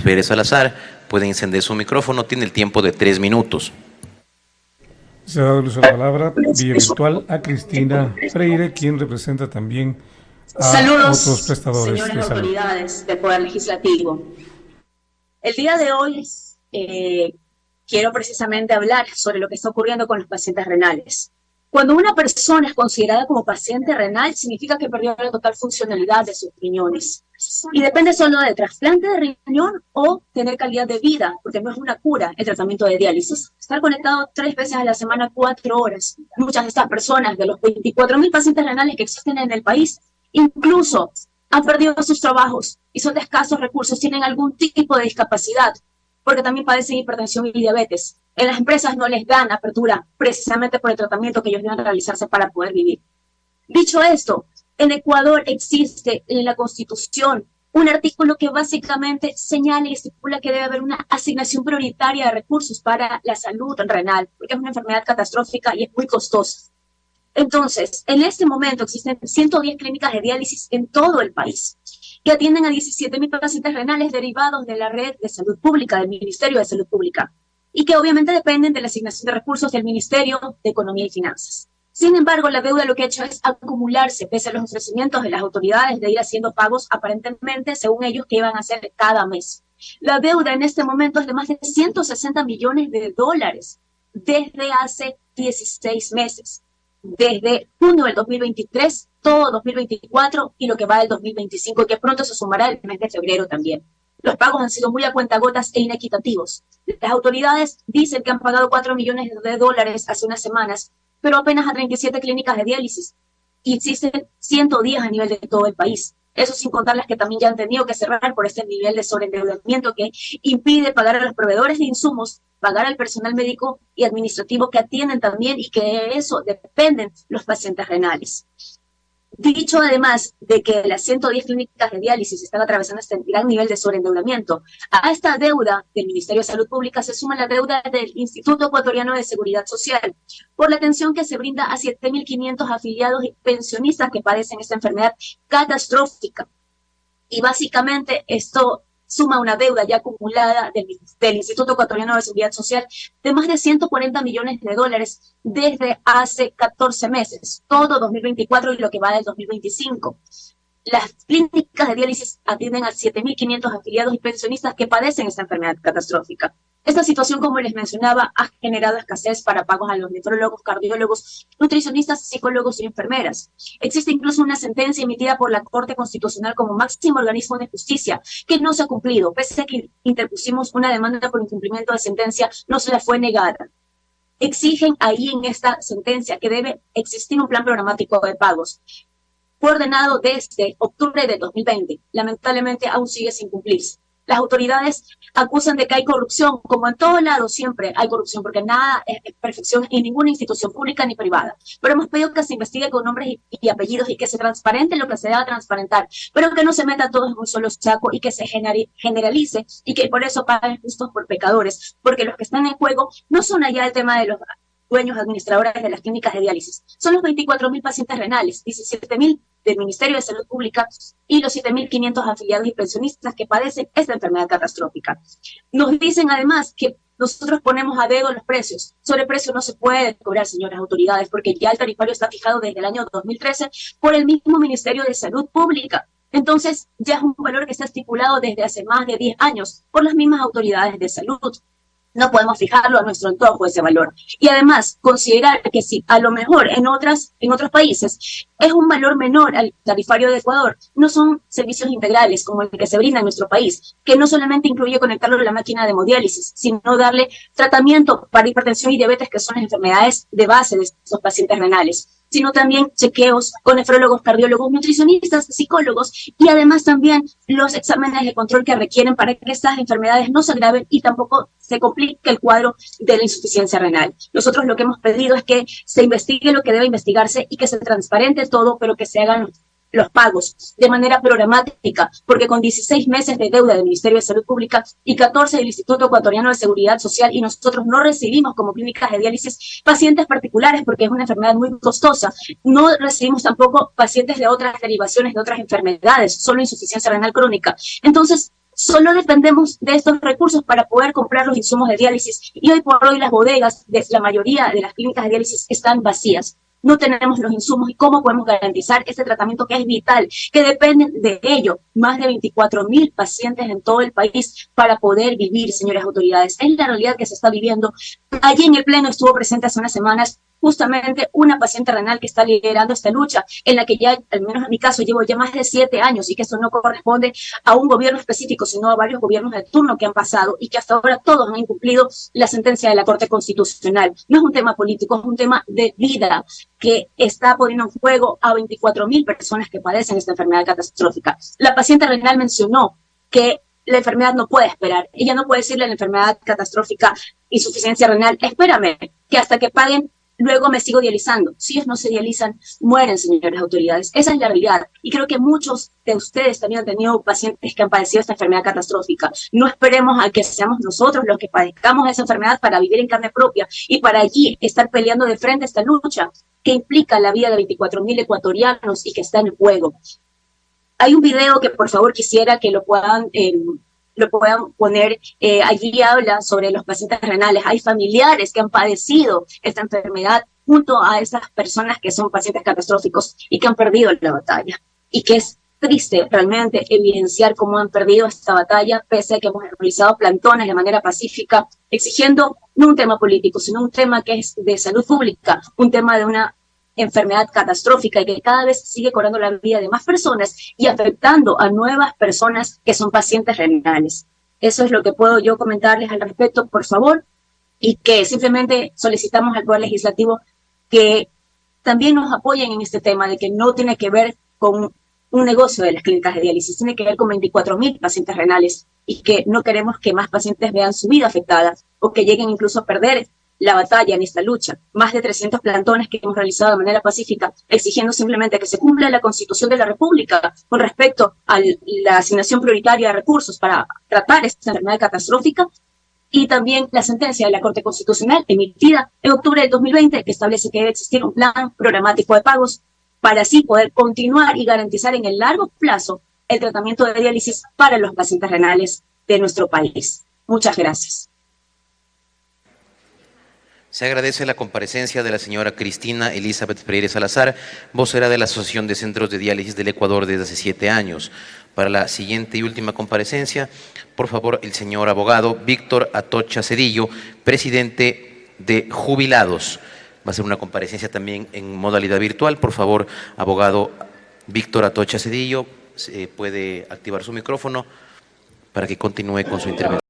Pérez Salazar puede encender su micrófono, tiene el tiempo de 3 minutos. Se ha dado uso de la palabra vía virtual a Cristina Freire, quien representa también a otros prestadores señores de salud. Autoridades del Poder Legislativo. El día de hoy quiero precisamente hablar sobre lo que está ocurriendo con los pacientes renales. Cuando una persona es considerada como paciente renal, significa que perdió la total funcionalidad de sus riñones. Y depende solo de trasplante de riñón o tener calidad de vida, porque no es una cura el tratamiento de diálisis. Estar conectado 3 veces a la semana, 4 horas. Muchas de estas personas, de los 24.000 pacientes renales que existen en el país, incluso han perdido sus trabajos y son de escasos recursos, tienen algún tipo de discapacidad, porque también padecen hipertensión y diabetes. En las empresas no les dan apertura precisamente por el tratamiento que ellos deben realizarse para poder vivir. Dicho esto, en Ecuador existe en la Constitución un artículo que básicamente señala y estipula que debe haber una asignación prioritaria de recursos para la salud renal, porque es una enfermedad catastrófica y es muy costosa. Entonces, en este momento existen 110 clínicas de diálisis en todo el país que atienden a 17.000 pacientes renales derivados de la red de salud pública, del Ministerio de Salud Pública, y que obviamente dependen de la asignación de recursos del Ministerio de Economía y Finanzas. Sin embargo, la deuda lo que ha hecho es acumularse, pese a los ofrecimientos de las autoridades de ir haciendo pagos aparentemente, según ellos, que iban a hacer cada mes. La deuda en este momento es de más de 160 millones de dólares desde hace 16 meses. Desde junio del 2023, todo 2024 y lo que va del 2025, que pronto se sumará el mes de febrero también. Los pagos han sido muy a cuentagotas e inequitativos. Las autoridades dicen que han pagado 4 millones de dólares hace unas semanas, pero apenas a 37 clínicas de diálisis. Y existen 110 a nivel de todo el país. Eso sin contar las que también ya han tenido que cerrar por este nivel de sobreendeudamiento que impide pagar a los proveedores de insumos, pagar al personal médico y administrativo que atienden también y que de eso dependen los pacientes renales. Dicho además de que las 110 clínicas de diálisis están atravesando este gran nivel de sobreendeudamiento, a esta deuda del Ministerio de Salud Pública se suma la deuda del Instituto Ecuatoriano de Seguridad Social por la atención que se brinda a 7.500 afiliados y pensionistas que padecen esta enfermedad catastrófica. Y básicamente esto suma una deuda ya acumulada del Instituto Ecuatoriano de Seguridad Social de más de 140 millones de dólares desde hace 14 meses, todo 2024 y lo que va del 2025. Las clínicas de diálisis atienden a 7.500 afiliados y pensionistas que padecen esta enfermedad catastrófica. Esta situación, como les mencionaba, ha generado escasez para pagos a los nefrólogos, cardiólogos, nutricionistas, psicólogos y enfermeras. Existe incluso una sentencia emitida por la Corte Constitucional como máximo organismo de justicia que no se ha cumplido. Pese a que interpusimos una demanda por incumplimiento de sentencia, no se la fue negada. Exigen ahí en esta sentencia que debe existir un plan programático de pagos. Fue ordenado desde octubre de 2020. Lamentablemente aún sigue sin cumplirse. Las autoridades acusan de que hay corrupción, como en todo lado siempre hay corrupción, porque nada es perfección en ninguna institución pública ni privada. Pero hemos pedido que se investigue con nombres y apellidos y que se transparente lo que se deba transparentar, pero que no se meta todos en un solo saco y que se generalice y que por eso paguen justos por pecadores, porque los que están en juego no son allá el tema de los dueños administradores de las clínicas de diálisis, son los 24.000 pacientes renales, 17.000 del Ministerio de Salud Pública y los 7.500 afiliados y pensionistas que padecen esta enfermedad catastrófica. Nos dicen además que nosotros ponemos a dedo los precios. Sobre precio no se puede cobrar, señoras autoridades, porque ya el tarifario está fijado desde el año 2013 por el mismo Ministerio de Salud Pública. Entonces, ya es un valor que está estipulado desde hace más de 10 años por las mismas autoridades de salud. No podemos fijarlo a nuestro antojo ese valor. Y además, considerar que si a lo mejor en otros países es un valor menor al tarifario de Ecuador, no son servicios integrales como el que se brinda en nuestro país, que no solamente incluye conectarlo a la máquina de hemodiálisis, sino darle tratamiento para hipertensión y diabetes, que son las enfermedades de base de estos pacientes renales, sino también chequeos con nefrólogos, cardiólogos, nutricionistas, psicólogos y además también los exámenes de control que requieren para que estas enfermedades no se agraven y tampoco se complique el cuadro de la insuficiencia renal. Nosotros lo que hemos pedido es que se investigue lo que debe investigarse y que se transparente todo, pero que se hagan los pagos de manera programática, porque con 16 meses de deuda del Ministerio de Salud Pública y 14 del Instituto Ecuatoriano de Seguridad Social, y nosotros no recibimos como clínicas de diálisis pacientes particulares porque es una enfermedad muy costosa, no recibimos tampoco pacientes de otras derivaciones de otras enfermedades, solo insuficiencia renal crónica. Entonces, Solo dependemos de estos recursos para poder comprar los insumos de diálisis y hoy por hoy las bodegas de la mayoría de las clínicas de diálisis están vacías. No tenemos los insumos y cómo podemos garantizar este tratamiento que es vital, que dependen de ello más de 24,000 pacientes en todo el país para poder vivir, señoras autoridades. Es la realidad que se está viviendo. Allí en el Pleno estuvo presente hace unas semanas justamente una paciente renal que está liderando esta lucha, en la que ya, al menos en mi caso, llevo ya más de 7 años y que eso no corresponde a un gobierno específico, sino a varios gobiernos de turno que han pasado y que hasta ahora todos han incumplido la sentencia de la Corte Constitucional. No es un tema político, es un tema de vida que está poniendo en juego a 24,000 personas que padecen esta enfermedad catastrófica. La paciente renal mencionó que la enfermedad no puede esperar. Ella no puede decirle a la enfermedad catastrófica, insuficiencia renal, espérame, que hasta que paguen luego me sigo dializando. Si ellos no se dializan, mueren, señores autoridades. Esa es la realidad. Y creo que muchos de ustedes también han tenido pacientes que han padecido esta enfermedad catastrófica. No esperemos a que seamos nosotros los que padezcamos esa enfermedad para vivir en carne propia y para allí estar peleando de frente esta lucha que implica la vida de 24,000 ecuatorianos y que está en juego. Hay un video que por favor quisiera que lo puedan poner. Allí habla sobre los pacientes renales. Hay familiares que han padecido esta enfermedad junto a esas personas que son pacientes catastróficos y que han perdido la batalla. Y que es triste realmente evidenciar cómo han perdido esta batalla, pese a que hemos realizado plantones de manera pacífica, exigiendo no un tema político, sino un tema que es de salud pública, un tema de una enfermedad catastrófica y que cada vez sigue cobrando la vida de más personas y afectando a nuevas personas que son pacientes renales. Eso es lo que puedo yo comentarles al respecto, por favor, y que simplemente solicitamos al Poder Legislativo que también nos apoyen en este tema de que no tiene que ver con un negocio de las clínicas de diálisis, tiene que ver con 24,000 pacientes renales y que no queremos que más pacientes vean su vida afectada o que lleguen incluso a perder la batalla en esta lucha. Más de 300 plantones que hemos realizado de manera pacífica, exigiendo simplemente que se cumpla la Constitución de la República con respecto a la asignación prioritaria de recursos para tratar esta enfermedad catastrófica y también la sentencia de la Corte Constitucional emitida en octubre del 2020 que establece que debe existir un plan programático de pagos para así poder continuar y garantizar en el largo plazo el tratamiento de diálisis para los pacientes renales de nuestro país. Muchas gracias. Se agradece la comparecencia de la señora Cristina Elizabeth Freire Salazar, vocera de la Asociación de Centros de Diálisis del Ecuador desde hace 7 años. Para la siguiente y última comparecencia, por favor, el señor abogado Víctor Atocha Cedillo, presidente de Jubilados. Va a ser una comparecencia también en modalidad virtual. Por favor, abogado Víctor Atocha Cedillo, puede activar su micrófono para que continúe con su intervención.